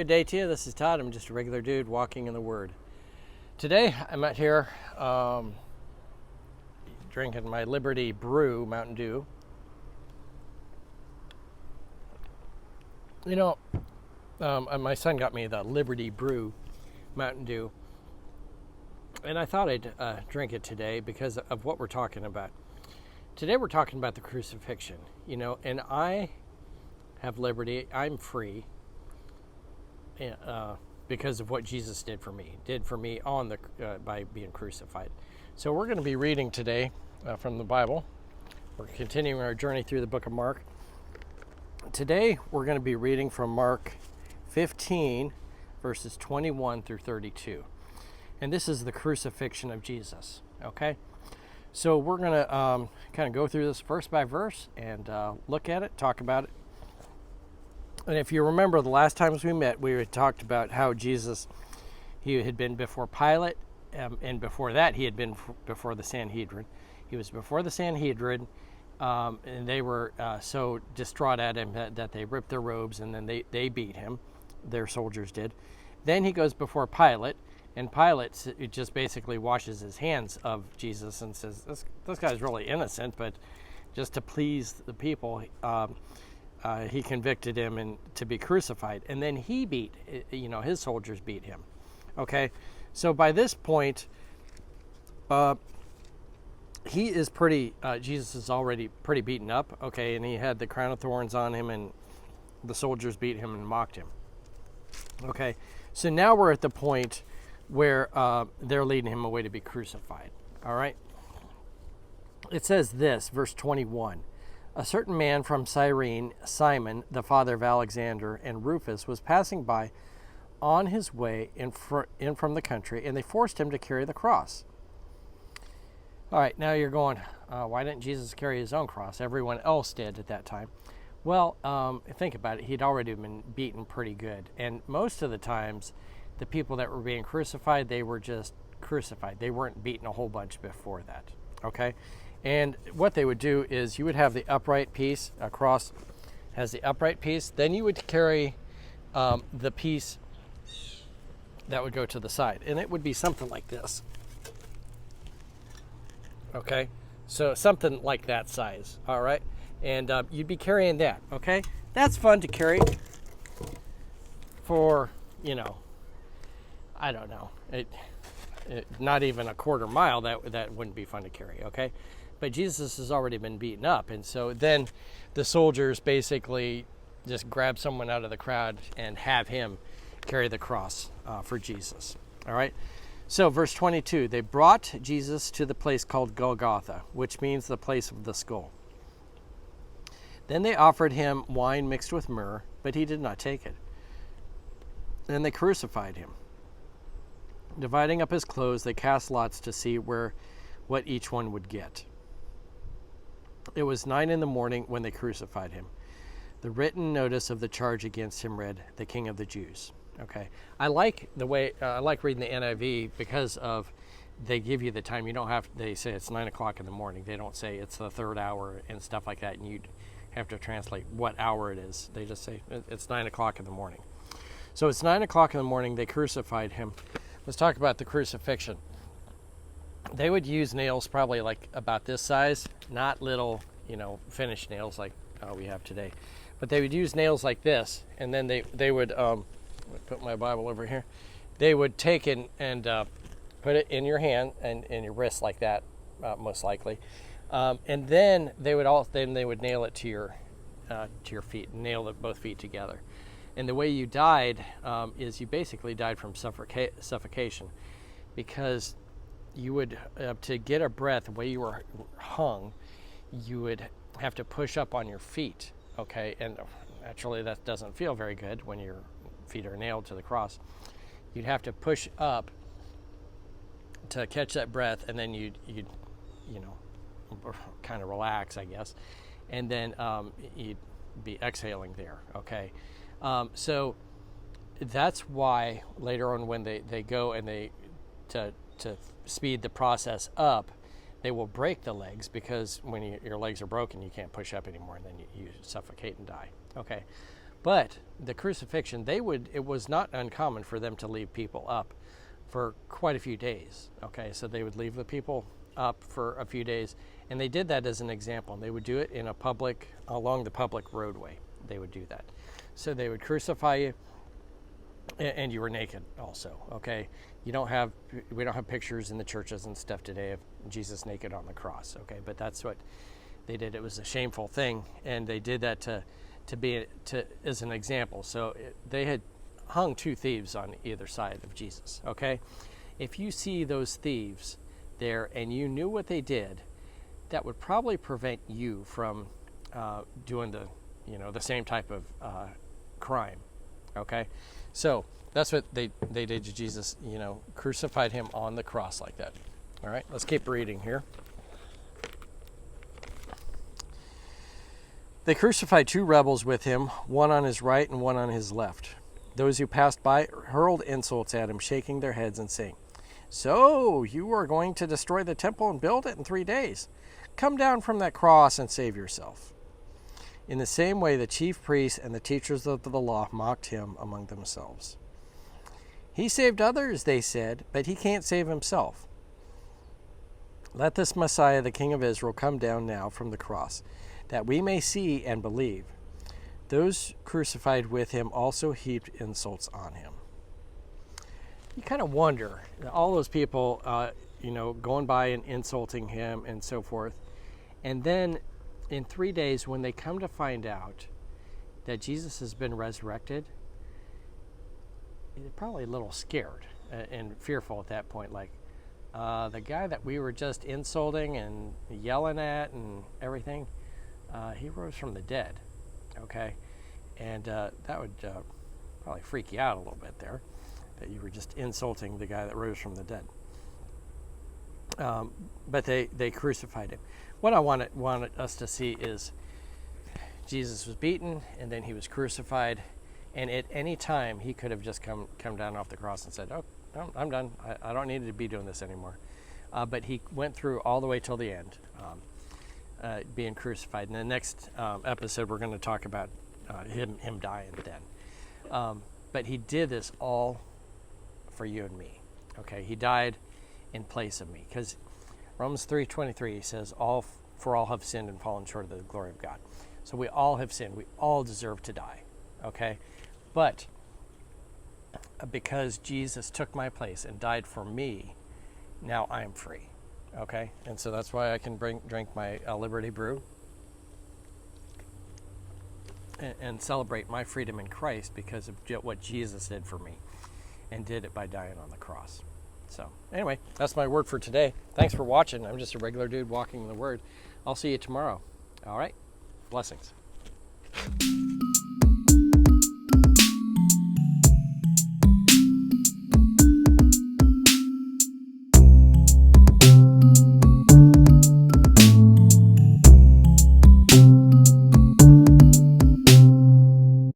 Good day to you. This is Todd. I'm just a regular dude walking in the Word. Today, I'm out here drinking my Liberty Brew Mountain Dew. You know, my son got me the Liberty Brew Mountain Dew, and I thought I'd drink it today because of what we're talking about. Today, we're talking about the crucifixion, and I have liberty. I'm free. Because of what Jesus did for me on the by being crucified. So we're going to be reading today from the Bible. We're continuing our journey through the book of Mark. Today we're going to be reading from Mark 15, verses 21 through 32. And this is the crucifixion of Jesus, okay? So we're going to kind of go through this verse by verse and look at it, talk about it. And if you remember the last times we met, we had talked about how Jesus, he had been before Pilate, and before that he had been before the Sanhedrin. He was before the Sanhedrin, and they were so distraught at him that they ripped their robes, and then they beat him. Their soldiers did. Then he goes before Pilate, and Pilate just basically washes his hands of Jesus and says, this guy's really innocent, but just to please the people, he convicted him and to be crucified. And then he beat, his soldiers beat him. Okay, so by this point, he is Jesus is already pretty beaten up, okay, and he had the crown of thorns on him, and the soldiers beat him and mocked him. Okay, so now we're at the point where they're leading him away to be crucified, all right? It says this, verse 21. A certain man from Cyrene, Simon, the father of Alexander and Rufus, was passing by on his way in from the country, and they forced him to carry the cross. All right, now you're going, why didn't Jesus carry his own cross? Everyone else did at that time. Well, think about it. He'd already been beaten pretty good. And most of the times, the people that were being crucified, they were just crucified. They weren't beaten a whole bunch before that, okay? And what they would do is you would have the upright piece. A cross has the upright piece. Then you would carry the piece that would go to the side. And it would be something like this. Okay? So something like that size. All right? And you'd be carrying that. Okay? That's fun to carry for, I don't know. Not even a quarter mile. That wouldn't be fun to carry. Okay? But Jesus has already been beaten up, and so then the soldiers basically just grab someone out of the crowd and have him carry the cross for Jesus. All right? So verse 22, they brought Jesus to the place called Golgotha, which means the place of the skull. Then they offered him wine mixed with myrrh, but he did not take it. Then they crucified him. Dividing up his clothes, they cast lots to see what each one would get. It was 9 a.m. when they crucified him. The written notice of the charge against him read, "The King of the Jews." Okay, I like the way I like reading the NIV because of they give you the time. You don't have. They say it's 9 o'clock in the morning. They don't say it's the third hour and stuff like that, and you have to translate what hour it is. They just say it's 9 o'clock in the morning. So it's 9 o'clock in the morning. They crucified him. Let's talk about the crucifixion. They would use nails probably like about this size, not little, finished nails like we have today. But they would use nails like this, and then they would, put my Bible over here, they would take and put it in your hand and in your wrist like that, most likely. And then they would nail it to your feet, nail both feet together. And the way you died is you basically died from suffocation, because you would, to get a breath, the way you were hung, you would have to push up on your feet, okay? And naturally that doesn't feel very good when your feet are nailed to the cross. You'd have to push up to catch that breath, and then you'd kind of relax, I guess. And then you'd be exhaling there, okay? So that's why later on when they go and to speed the process up, they will break the legs, because when your legs are broken, you can't push up anymore, and then you suffocate and die. Okay, But the crucifixion, it was not uncommon for them to leave people up for quite a few days. Okay, so they would leave the people up for a few days, and they did that as an example. They would do it along the public roadway. They would do that. So they would crucify you, and you were naked also. Okay, we don't have pictures in the churches and stuff today of Jesus naked on the cross. Okay, but that's what they did. It was a shameful thing, and they did that as an example. So they had hung 2 thieves on either side of Jesus. Okay, if you see those thieves there and you knew what they did, that would probably prevent you from doing the same type of crime. Okay, so that's what they did to Jesus. Crucified him on the cross like that. All right, let's keep reading here. They crucified 2 rebels with him, one on his right and one on his left. Those who passed by hurled insults at him, shaking their heads and saying, "So you are going to destroy the temple and build it in 3 days? Come down from that cross and save yourself." In the same way, the chief priests and the teachers of the law mocked him among themselves. "He saved others," they said, "but he can't save himself. Let this Messiah, the King of Israel, come down now from the cross, that we may see and believe." Those crucified with him also heaped insults on him. You kind of wonder, all those people, going by and insulting him and so forth. And then in 3 days, when they come to find out that Jesus has been resurrected, they're probably a little scared and fearful at that point. Like, the guy that we were just insulting and yelling at and everything, he rose from the dead. Okay? And that would probably freak you out a little bit there, that you were just insulting the guy that rose from the dead. But they crucified him. What I wanted us to see is Jesus was beaten, and then he was crucified, and at any time he could have just come down off the cross and said, "Oh, I'm done. I don't need to be doing this anymore." But he went through all the way till the end, being crucified. In the next episode, we're going to talk about him dying then. But he did this all for you and me. Okay, he died in place of me, because Romans 3:23 says, all have sinned and fallen short of the glory of God. So we all have sinned. We all deserve to die. Okay, but because Jesus took my place and died for me, now I am free. Okay, and so that's why I can drink my Liberty Brew and celebrate my freedom in Christ, because of what Jesus did for me, and did it by dying on the cross. So anyway, that's my word for today. Thanks for watching. I'm just a regular dude walking the word. I'll see you tomorrow. All right, blessings.